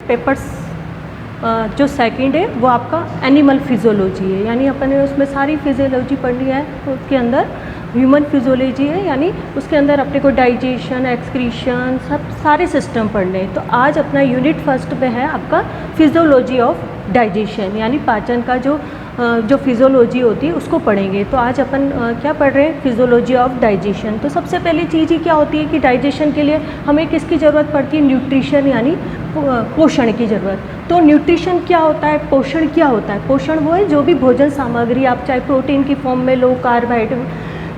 Papers जो second है वो आपका एनिमल फिजियोलॉजी है, यानी अपन ने उसमें सारी फिजियोलॉजी पढ़नी है। तो उसके अंदर ह्यूमन फिजियोलॉजी है, यानी उसके अंदर अपने को डाइजेशन, एक्सक्रीशन, सब सारे सिस्टम पढ़ने हैं। तो आज अपना यूनिट फर्स्ट में है आपका फिजियोलॉजी ऑफ डाइजेशन, यानी पाचन का जो फिजियोलॉजी होती है उसको पढ़ेंगे। तो आज अपन क्या पढ़ रहे हैं, फिजियोलॉजी ऑफ डाइजेशन। तो सबसे पहली चीज़ ही क्या होती है कि डाइजेशन के लिए हमें किसकी ज़रूरत पड़ती है, न्यूट्रिशन यानी पोषण की ज़रूरत। तो न्यूट्रिशन क्या होता है, पोषण क्या होता है? पोषण वो है जो भी भोजन सामग्री आप चाहे प्रोटीन की फॉर्म में लो,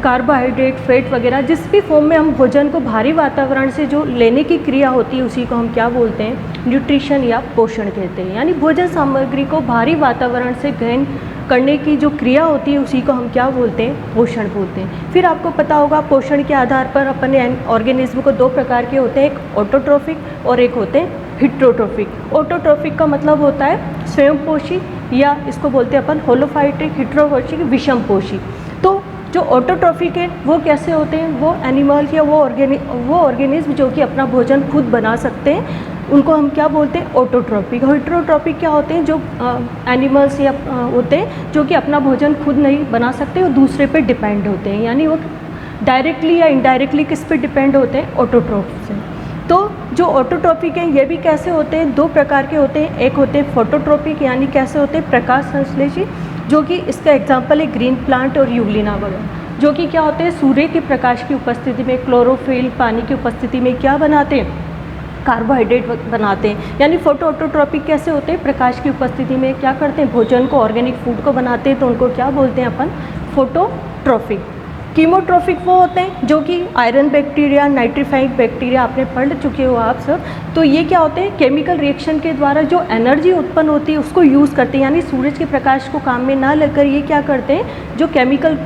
कार्बोहाइड्रेट, फैट वगैरह, जिस भी फॉर्म में हम भोजन को बाहरी वातावरण से जो लेने की क्रिया होती है उसी को हम क्या बोलते हैं, न्यूट्रिशन या पोषण कहते हैं। यानी भोजन सामग्री को बाहरी वातावरण से ग्रहण करने की जो क्रिया होती है उसी को हम क्या बोलते हैं, पोषण बोलते हैं। फिर आपको पता होगा पोषण के आधार पर अपने ऑर्गेनिज्म को 2 प्रकार के होते हैं, एक ऑटोट्रोफिक और एक होते हैं हिट्रोट्रोफिक। ऑटोट्रोफिक का मतलब होता है स्वयंपोषी, या इसको बोलते हैं अपन होलोफाइटिक, हिट्रोपोषी विषमपोषी। तो जो ऑटोट्रोफिक है वो कैसे होते हैं, वो एनिमल या वो ऑर्गेनिज्म जो कि अपना भोजन खुद बना सकते हैं उनको हम क्या बोलते हैं, ऑटोट्रोफिक। हिट्रोट्रोफिक क्या होते हैं, जो एनिमल्स या होते हैं जो कि अपना भोजन खुद नहीं बना सकते, वो दूसरे पे डिपेंड होते हैं, यानी वो डायरेक्टली या इनडायरेक्टली किस पे डिपेंड होते हैं, ऑटोट्रोफ से। तो जो ऑटोट्रोफिक हैं ये भी कैसे होते हैं, 2 प्रकार के होते हैं। एक होते हैं फोटोट्रोपिक, यानी कैसे होते हैं, प्रकाश संश्लेषी, जो कि इसका एग्जांपल है ग्रीन प्लांट और यूग्लिना वगैरह, जो कि क्या होते हैं, सूर्य के प्रकाश की उपस्थिति में क्लोरोफिल, पानी की उपस्थिति में क्या बनाते हैं, कार्बोहाइड्रेट बनाते हैं। यानी फोटो ऑटोट्रोपिक कैसे होते हैं, प्रकाश की उपस्थिति में क्या करते हैं, भोजन को, ऑर्गेनिक फूड को बनाते हैं, तो उनको क्या बोलते हैं अपन, फोटोट्रोफिक। कीमोट्रोफिक वो होते हैं जो कि आयरन बैक्टीरिया, नाइट्रीफाइंग बैक्टीरिया आपने पढ़ चुके हो आप सब। तो ये क्या होते हैं, केमिकल रिएक्शन के द्वारा जो एनर्जी उत्पन्न होती है उसको यूज़ करते हैं, यानी सूरज के प्रकाश को काम में ना लेकर ये क्या करते हैं, जो केमिकल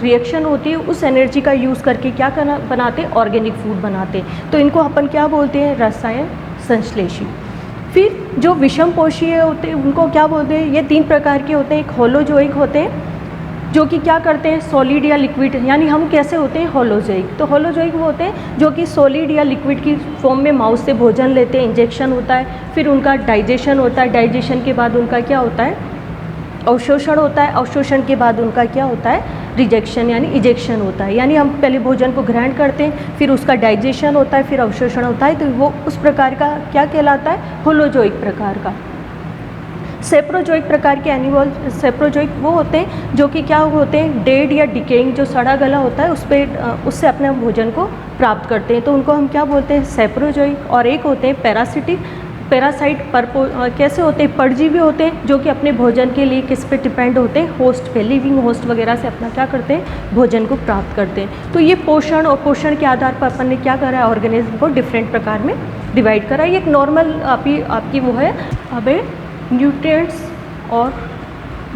रिएक्शन होती है उस एनर्जी का यूज़ करके क्या बनाते हैं, ऑर्गेनिक फूड बनाते हैं। तो इनको अपन क्या बोलते हैं, रसायन संश्लेषी। फिर जो विषमपोषी होते हैं उनको क्या बोलते हैं, ये 3 प्रकार के होते हैं। एक होलोजोइक होते हैं जो कि क्या करते हैं, सॉलिड या लिक्विड, यानी हम कैसे होते हैं, होलोजोइक। तो होलोजोइक वो होते हैं जो कि सॉलिड या लिक्विड की फॉर्म में माउस से भोजन लेते हैं, इंजेक्शन होता है, फिर उनका डाइजेशन होता है, डाइजेशन के बाद उनका क्या होता है, अवशोषण होता है, अवशोषण के बाद उनका क्या होता है, रिजेक्शन यानी इजेक्शन होता है। यानी हम पहले भोजन को ग्रहण करते हैं, फिर उसका डाइजेशन होता है, फिर अवशोषण होता है, तो वो उस प्रकार का क्या कहलाता है, होलोजोइक प्रकार का। सेप्रोजोइक प्रकार के एनिमल, सेप्रोजोइक वो होते हैं जो कि क्या होते हैं, डेड या डिकेइंग, जो सड़ा गला होता है उससे अपने भोजन को प्राप्त करते हैं, तो उनको हम क्या बोलते हैं, सेप्रोजोइक। और एक होते हैं पैरासाइट, कैसे होते हैं, परजीवी होते हैं जो कि अपने भोजन के लिए किस पे डिपेंड होते हैं, होस्ट पे, लिविंग होस्ट वगैरह से अपना क्या करते हैं, भोजन को प्राप्त करते हैं। तो ये पोषण और पोषण के आधार पर अपन ने क्या करा है, ऑर्गेनिज्म को डिफरेंट प्रकार में डिवाइड करा है। ये एक नॉर्मल आपकी वो है अब न्यूट्रिएंट्स और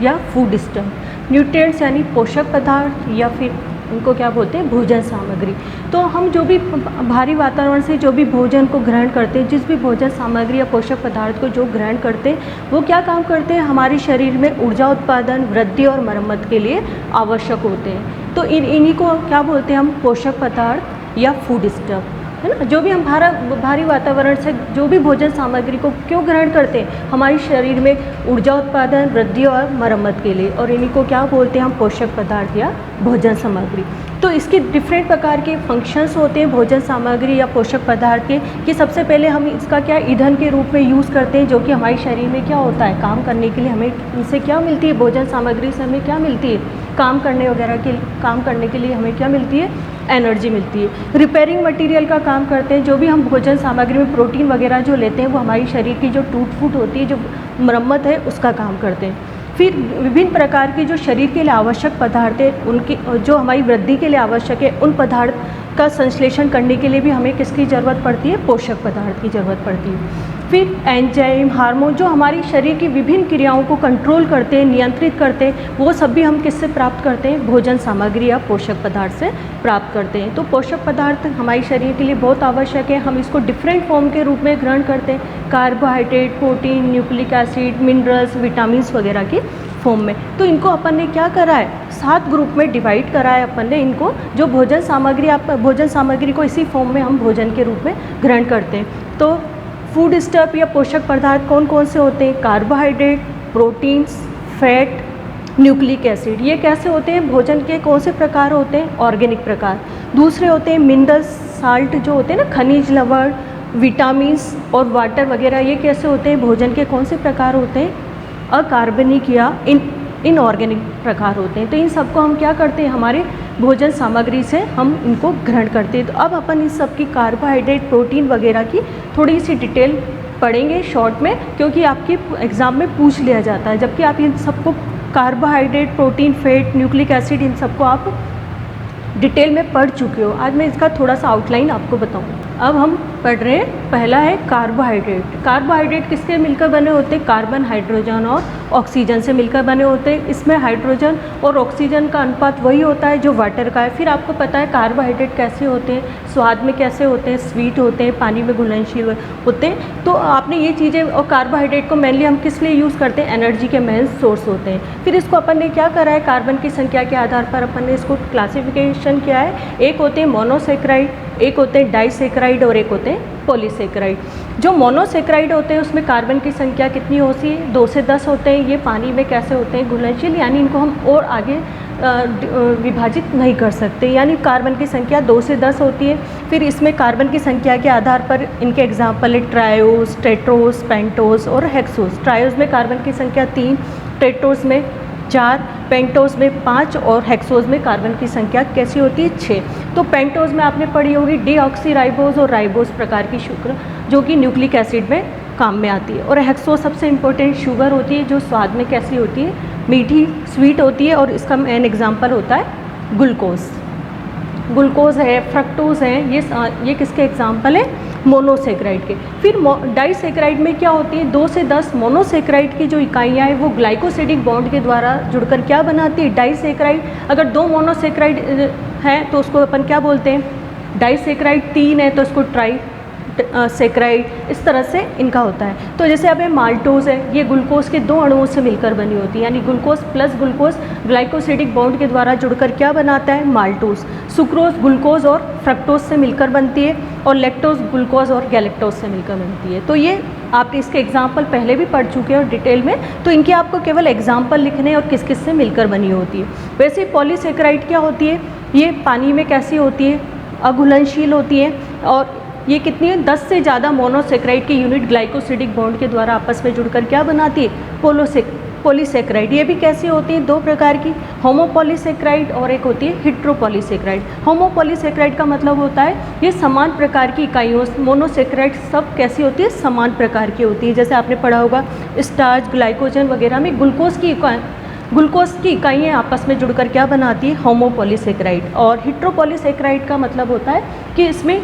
या फूड सिस्टम। न्यूट्रिएंट्स यानी पोषक पदार्थ, या फिर उनको क्या बोलते हैं, भोजन सामग्री। तो हम जो भी बाहरी वातावरण से जो भी भोजन को ग्रहण करते हैं, जिस भी भोजन सामग्री या पोषक पदार्थ को जो ग्रहण करते हैं वो क्या काम करते हैं, हमारे शरीर में ऊर्जा उत्पादन, वृद्धि और मरम्मत के लिए आवश्यक होते हैं। तो इन्हीं को क्या बोलते हैं हम, पोषक पदार्थ या फूड स्टफ, है ना। जो भी हम बाहरी वातावरण से जो भी भोजन सामग्री को क्यों ग्रहण करते हैं, हमारे शरीर में ऊर्जा उत्पादन, वृद्धि और मरम्मत के लिए, और इन्हीं को क्या बोलते हैं हम, पोषक पदार्थ या भोजन सामग्री। तो इसके डिफरेंट प्रकार के फंक्शंस होते हैं भोजन सामग्री या पोषक पदार्थ के, कि सबसे पहले हम इसका क्या ईंधन के रूप में यूज़ करते हैं, जो कि हमारे शरीर में क्या होता है, काम करने के लिए हमें इनसे क्या मिलती है, भोजन सामग्री से हमें क्या मिलती है, काम करने के लिए हमें क्या मिलती है, एनर्जी मिलती है। रिपेयरिंग मटेरियल का काम करते हैं, जो भी हम भोजन सामग्री में प्रोटीन वगैरह जो लेते हैं वो हमारी शरीर की जो टूट फूट होती है, जो मरम्मत है, उसका काम करते हैं। फिर विभिन्न प्रकार के जो शरीर के लिए आवश्यक पदार्थ है, उनकी जो हमारी वृद्धि के लिए आवश्यक है, उन पदार्थ का संश्लेषण करने के लिए भी हमें किसकी ज़रूरत पड़ती है, पोषक पदार्थ की ज़रूरत पड़ती है। फिर एंजाइम, हार्मोन, जो हमारी शरीर की विभिन्न क्रियाओं को कंट्रोल करते हैं, नियंत्रित करते हैं, वो सब भी हम किससे प्राप्त करते हैं, भोजन सामग्री या पोषक पदार्थ से प्राप्त करते हैं। तो पोषक पदार्थ हमारे शरीर के लिए बहुत आवश्यक है। हम इसको डिफरेंट फॉर्म के रूप में ग्रहण करते हैं, carbohydrate, protein, nucleic acid, minerals, vitamins वगैरह की फॉर्म में। तो इनको अपन ने क्या करा है, 7 ग्रुप में डिवाइड करा है अपन ने इनको, जो भोजन सामग्री को इसी फॉर्म में हम भोजन के रूप में ग्रहण करते हैं। तो फूड स्टफ या पोषक पदार्थ कौन कौन से होते हैं? Carbohydrate, proteins, fat, nucleic acid. ये कैसे होते हैं? भोजन के कौन से प्रकार होते हैं? ऑर्गेनिक प्रकार। दूसरे होते हैं मिनरल्स, साल्ट जो होते हैं ना, खनिज लवण, विटामिन्स और वाटर वगैरह। ये कैसे होते हैं? भोजन के कौन से प्रकार होते हैं? अकार्बनिक या इनऑर्गेनिक प्रकार होते हैं। तो इन सबको हम क्या करते हैं? हमारे भोजन सामग्री से हम इनको ग्रहण करते हैं। तो अब अपन इस सब की कार्बोहाइड्रेट, प्रोटीन वगैरह की थोड़ी सी डिटेल पढ़ेंगे शॉर्ट में, क्योंकि आपके एग्ज़ाम में पूछ लिया जाता है। जबकि आप इन सबको carbohydrate, protein, fat, nucleic acid, इन सबको आप डिटेल में पढ़ चुके हो। आज मैं इसका थोड़ा सा आउटलाइन आपको बताऊँ। अब हम पढ़ रहे हैं, पहला है कार्बोहाइड्रेट। कार्बोहाइड्रेट किससे मिलकर बने होते हैं? कार्बन, हाइड्रोजन और ऑक्सीजन से मिलकर बने होते हैं। इसमें हाइड्रोजन और ऑक्सीजन का अनुपात वही होता है जो वाटर का है। फिर आपको पता है कार्बोहाइड्रेट कैसे होते हैं, स्वाद में कैसे होते हैं, स्वीट होते हैं, पानी में घुलनशील होते हैं। तो आपने ये चीज़ें, और कार्बोहाइड्रेट को मेनली हम किस लिए यूज़ करते हैं? एनर्जी के मेन सोर्स होते हैं। फिर इसको अपन ने क्या करा है? कार्बन की संख्या के आधार पर अपन ने इसको क्लासिफिकेशन किया है। एक होते हैं मोनोसेक्राइड, एक होते हैं डाइसेक्राइड और एक होते हैं पॉलीसेक्राइड। जो मोनोसेक्राइड होते हैं उसमें कार्बन की संख्या कितनी होती है? 2 से 10 होते हैं। ये पानी में कैसे होते हैं? घुलनशील, यानी इनको हम और आगे विभाजित नहीं कर सकते, यानी कार्बन की संख्या 2 से 10 होती है। फिर इसमें कार्बन की संख्या के आधार पर इनके एग्जाम्पल है ट्रायोस, टेट्रोस, पेंटोस और हेक्सोस। ट्रायोस में कार्बन की संख्या 3, टेट्रोस में 4, पेंटोस में 5 और हेक्सोस में कार्बन की संख्या कैसी होती है? 6। तो पेंटोस में आपने पढ़ी होगी डीऑक्सीराइबोस और राइबोस प्रकार की शुगर, जो कि न्यूक्लिक एसिड में काम में आती है। और हेक्सोस सबसे इम्पोर्टेंट शुगर होती है, जो स्वाद में कैसी होती है? मीठी, स्वीट होती है। और इसका मेन एग्जाम्पल होता है ग्लूकोज। ग्लूकोज है, फ्रक्टोज है, ये किसके एग्जाम्पल है? मोनोसेक्राइड के। फिर डाइसेक्राइड में क्या होती है? 2 से 10 मोनोसेक्राइड की जो इकाइयाँ हैं वो ग्लाइकोसिडिक बॉन्ड के द्वारा जुड़कर क्या बनाती है? डाइसेक्राइड। अगर 2 मोनोसेक्राइड हैं तो उसको अपन क्या बोलते हैं? डाइसेक्राइड। 3 है तो उसको ट्राई सेक्राइड। इस तरह से इनका होता है। तो जैसे अब माल्टोज है, ये ग्लूकोज के 2 अणुओं से मिलकर बनी होती है, यानी glucose plus glucose glycosidic bond के द्वारा जुड़कर क्या बनाता है? माल्टोज। सुक्रोज ग्लूकोज और फ्रक्टोज से मिलकर बनती है, और लैक्टोज ग्लूकोज और गैलेक्टोज से मिलकर बनती है। तो ये आप इसके एग्जाम्पल पहले भी पढ़ चुके हैं डिटेल में, तो इनके आपको केवल एग्जाम्पल लिखने हैं और किस किस से मिलकर बनी होती है। वैसे पॉलीसेक्राइड क्या होती है? ये पानी में कैसी होती है? अघुलनशील होती है। और ये कितनी है? 10 से ज़्यादा मोनोसेक्राइड की यूनिट ग्लाइकोसिडिक बॉन्ड के द्वारा आपस में जुड़कर क्या बनाती है? पॉलीसेक्राइड। ये भी कैसी होती है? 2 प्रकार की, होमोपॉलीसेक्राइड और एक होती है हेट्रोपॉलीसेक्राइड। होमोपॉलीसेक्राइड का मतलब होता है ये समान प्रकार की इकाइयों, मोनोसेक्राइड सब कैसी होती है? समान प्रकार की होती है। जैसे आपने पढ़ा होगा स्टार्च, ग्लाइकोजन वगैरह में ग्लूकोज की इकाइयाँ आपस में जुड़कर क्या बनाती है? होमोपॉलीसेक्राइड। और हेट्रोपॉलीसेक्राइड का मतलब होता है कि इसमें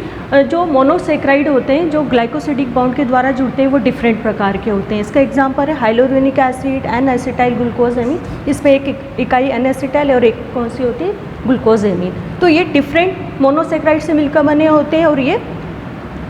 जो मोनोसेक्राइड होते हैं, जो ग्लाइकोसिडिक बॉन्ड के द्वारा जुड़ते हैं, वो डिफरेंट प्रकार के होते हैं। इसका एग्जांपल है हाइलोरोनिक एसिड, एन एसिटाइल ग्लूकोजमीन। इसमें एक इकाई एन एसिटाइल और एक कौन सी होती है? ग्लूकोजमीन। तो ये डिफरेंट मोनोसेक्राइड से मिलकर बने होते हैं और ये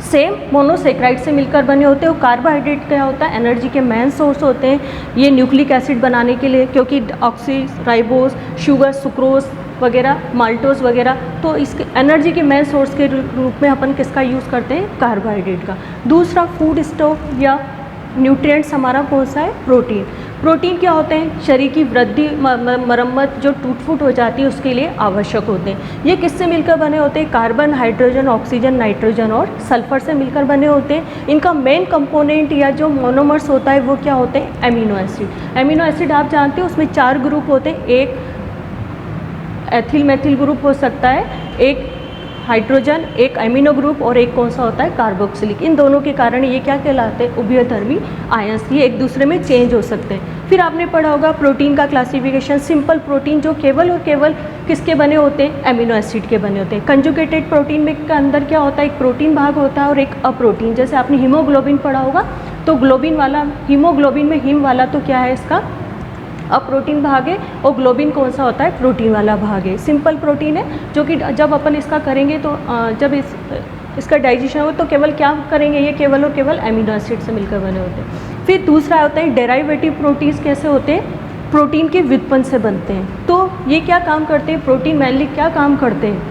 सेम मोनोसेक्राइड से मिलकर बने होते हैं। और कार्बोहाइड्रेट क्या होता है? एनर्जी के मेन सोर्स होते हैं ये न्यूक्लिक एसिड बनाने के लिए, क्योंकि ऑक्सी, राइबोस, शुगर, सुक्रोज वगैरह, माल्टोज वगैरह, तो इसके एनर्जी के मेन सोर्स के रूप में अपन किसका यूज़ करते हैं? कार्बोहाइड्रेट का। दूसरा फूड स्टॉक या न्यूट्रिएंट्स हमारा कौन सा है? प्रोटीन। प्रोटीन क्या होते हैं? शरीर की वृद्धि, मरम्मत, जो टूट फूट हो जाती है उसके लिए आवश्यक होते हैं। ये किससे मिलकर बने होते हैं? कार्बन, हाइड्रोजन, ऑक्सीजन, नाइट्रोजन और सल्फर से मिलकर बने होते हैं। इनका मेन कंपोनेंट या जो मोनोमर्स होता है वो क्या होते हैं? Amino acid. एमिनो एसिड आप जानते हो उसमें 4 ग्रुप होते हैं। एक एथिल मेथिल ग्रुप हो सकता है, एक हाइड्रोजन, एक एमिनो ग्रुप और एक कौन सा होता है? कार्बोक्सिलिक। इन दोनों के कारण ये क्या कहलाते हैं? उभयधर्मी आयंस। ये एक दूसरे में चेंज हो सकते हैं। फिर आपने पढ़ा होगा प्रोटीन का क्लासिफिकेशन। सिंपल प्रोटीन जो केवल और केवल किसके बने होते हैं? एमिनो एसिड के बने होते हैं। कंजुगेटेड प्रोटीन में के अंदर क्या होता है? एक प्रोटीन भाग होता है और एक अप्रोटीन। जैसे आपने हीमोग्लोबिन पढ़ा होगा, तो ग्लोबिन वाला, हीमोग्लोबिन में हिम वाला तो क्या है? इसका अप्रोटीन भाग है, और ग्लोबिन कौन सा होता है? प्रोटीन वाला भाग है। सिंपल प्रोटीन है जो कि जब अपन इसका करेंगे तो जब इसका डाइजेशन हो तो केवल क्या करेंगे? ये केवल और केवल एमिनो एसिड से मिलकर बने होते हैं। फिर दूसरा होता है डेराइवेटिव प्रोटीन्स। कैसे होते हैं? प्रोटीन के व्युत्पन्न से बनते हैं। तो ये क्या काम करते हैं? प्रोटीन मेनली क्या काम करते हैं?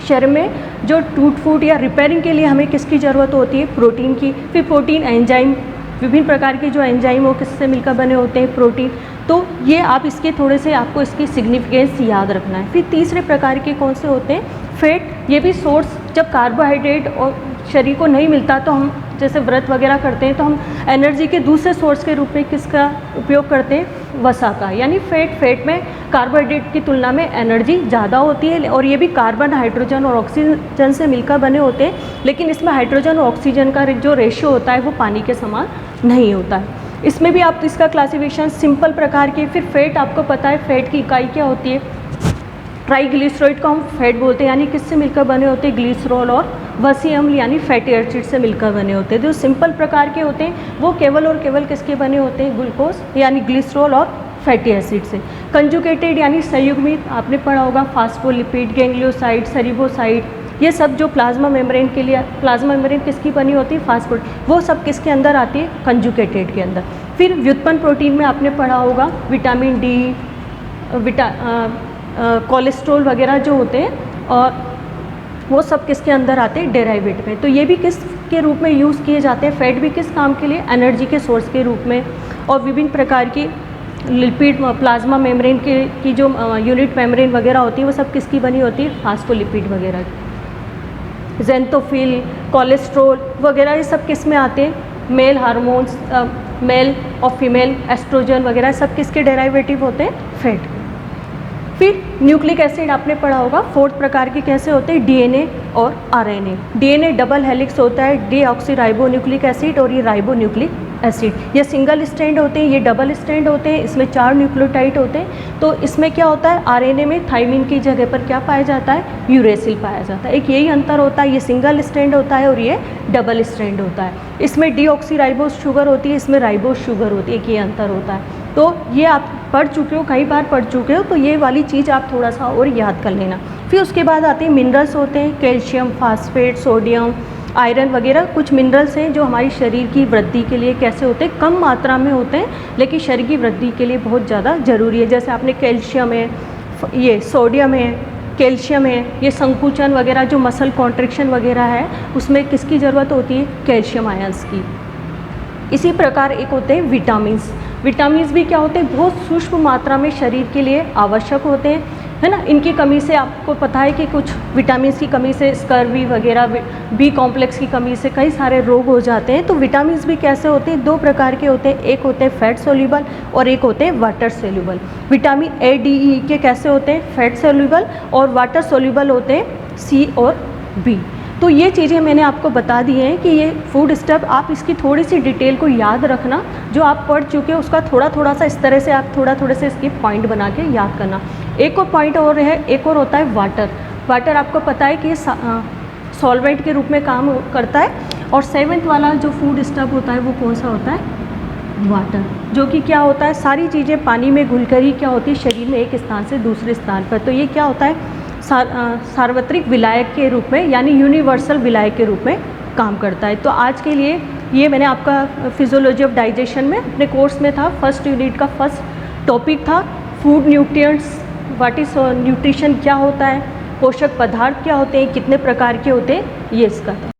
शरीर में जो टूट फूट या रिपेयरिंग के लिए हमें किसकी ज़रूरत होती है, प्रोटीन की। फिर प्रोटीन एंजाइम, विभिन्न प्रकार के जो एंजाइम वो किससे मिलकर बने होते हैं, प्रोटीन। तो ये आप इसके थोड़े से आपको इसकी सिग्निफिकेंस याद रखना है। फिर तीसरे प्रकार के कौन से होते हैं, फैट। ये भी सोर्स, जब कार्बोहाइड्रेट और शरीर को नहीं मिलता तो हम जैसे व्रत वगैरह करते हैं तो हम एनर्जी के दूसरे सोर्स के रूप में किसका उपयोग करते हैं, वसा का। यानी फैट में कार्बोहाइड्रेट की तुलना में एनर्जी ज़्यादा होती है और ये भी कार्बन, हाइड्रोजन और ऑक्सीजन से मिलकर बने होते हैं, लेकिन इसमें हाइड्रोजन और ऑक्सीजन का जो रेशियो होता है वो पानी के समान नहीं होता है। इसमें भी आप इसका क्लासिफिकेशन सिंपल प्रकार के। फिर फैट, आपको पता है फैट की इकाई क्या होती है, ट्राइग्लिसराइड को हम फैट बोलते हैं, यानी किससे मिलकर बने होते हैं, ग्लिसरॉल और वसी अम्ल यानी फैटी एसिड से मिलकर बने होते हैं। जो सिंपल प्रकार के होते हैं वो केवल और केवल किसके बने होते हैं, ग्लूकोज यानी ग्लिसरॉल और फैटी एसिड से। कंजुगेटेड यानी संयुग्मित, आपने पढ़ा होगा, फास्फोलिपिड, गैंग्लियोसाइड, सेरिबोसाइड, ये सब जो प्लाज्मा मेम्ब्रेन के लिए, प्लाज्मा मेम्ब्रेन किसकी बनी होती है, फास्फोलिपिड, वो सब किसके अंदर आती है, कंजुगेटेड के अंदर। फिर व्युत्पन्न प्रोटीन में आपने पढ़ा होगा विटामिन डी, कोलेस्ट्रॉल वगैरह जो होते हैं, और वो सब किसके अंदर आते हैं, डेराइवेट में। तो ये भी किस के रूप में यूज़ किए जाते हैं, फैट भी किस काम के लिए, एनर्जी के सोर्स के रूप में। और विभिन्न प्रकार की लिपिड, प्लाज्मा मेम्ब्रेन की जो यूनिट मेम्ब्रेन वगैरह होती है वो सब किसकी बनी होती है, फास्फोलिपिड वगैरह, जेंथोफिल, कोलेस्ट्रॉल वगैरह, ये सब किस में आते हैं, मेल हार्मोन्स, मेल और फीमेल एस्ट्रोजन वगैरह सब किसके डेराइवेटिव होते हैं, फैट। फिर न्यूक्लिक एसिड आपने पढ़ा होगा, फोर्थ प्रकार के कैसे होते हैं, डीएनए और आरएनए। डीएनए डबल हेलिक्स होता है, डीऑक्सीराइबो न्यूक्लिक एसिड, और ये राइबो न्यूक्लिक एसिड। ये सिंगल स्ट्रैंड होते हैं, ये डबल स्ट्रैंड होते हैं, इसमें 4 न्यूक्लियोटाइड होते हैं। तो इसमें क्या होता है, आरएनए में थाइमिन की जगह पर क्या पाया जाता है, यूरेसिल पाया जाता है। एक यही अंतर होता है, ये सिंगल स्ट्रैंड होता है और ये डबल स्ट्रैंड होता है। इसमें डीऑक्सीराइबोस शुगर होती है, इसमें राइबोस शुगर होती है, एक ये अंतर होता है। तो ये आप पढ़ चुके हो, कई बार पढ़ चुके हो, तो ये वाली चीज़ आप थोड़ा सा और याद कर लेना। फिर उसके बाद आते हैं मिनरल्स होते हैं, कैल्शियम, फास्फेट, सोडियम, आयरन वगैरह। कुछ मिनरल्स हैं जो हमारी शरीर की वृद्धि के लिए कैसे होते हैं, कम मात्रा में होते हैं, लेकिन शरीर की वृद्धि के लिए बहुत ज़्यादा ज़रूरी है। जैसे आपने कैल्शियम है, ये सोडियम है, कैल्शियम है, ये संकुचन वगैरह जो मसल कॉन्ट्रैक्शन वगैरह है उसमें किसकी ज़रूरत होती है, कैल्शियम आयंस की। इसी प्रकार एक होते हैं विटामिन्स। विटामिन्स भी क्या होते हैं, बहुत सूक्ष्म मात्रा में शरीर के लिए आवश्यक होते हैं, है ना। इनकी कमी से आपको पता है कि कुछ विटामिन्स की कमी से स्कर्वी वगैरह, बी कॉम्प्लेक्स की कमी से कई सारे रोग हो जाते हैं। तो विटामिन्स भी कैसे होते हैं, 2 प्रकार के होते हैं, एक होते हैं फैट सोल्यूबल और एक होते हैं water soluble. Vitamin A, D, E के कैसे होते हैं, फैट सोल्यूबल, और वाटर सोल्यूबल होते हैं सी और बी। तो ये चीज़ें मैंने आपको बता दी हैं कि ये फूड स्टफ, आप इसकी थोड़ी सी डिटेल को याद रखना, जो आप पढ़ चुके हो उसका थोड़ा सा इस तरह से आप थोड़े से इसकी पॉइंट बना के याद करना। एक और पॉइंट और है, एक और होता है वाटर। वाटर आपको पता है कि ये सॉल्वेंट के रूप में काम करता है। और 7th वाला जो फूड स्टफ होता है वो कौन सा होता है, वाटर, जो कि क्या होता है, सारी चीज़ें पानी में घुलकर ही क्या होती है, शरीर में एक स्थान से दूसरे स्थान पर। तो ये क्या होता है, सार्वत्रिक विलायक के रूप में, यानी यूनिवर्सल विलायक के रूप में काम करता है। तो आज के लिए ये मैंने आपका फिजियोलॉजी ऑफ डाइजेशन में अपने कोर्स में था, फर्स्ट यूनिट का फर्स्ट टॉपिक था food nutrients, what is nutrition, क्या होता है, पोषक पदार्थ क्या होते हैं, कितने प्रकार के होते हैं, ये इसका था।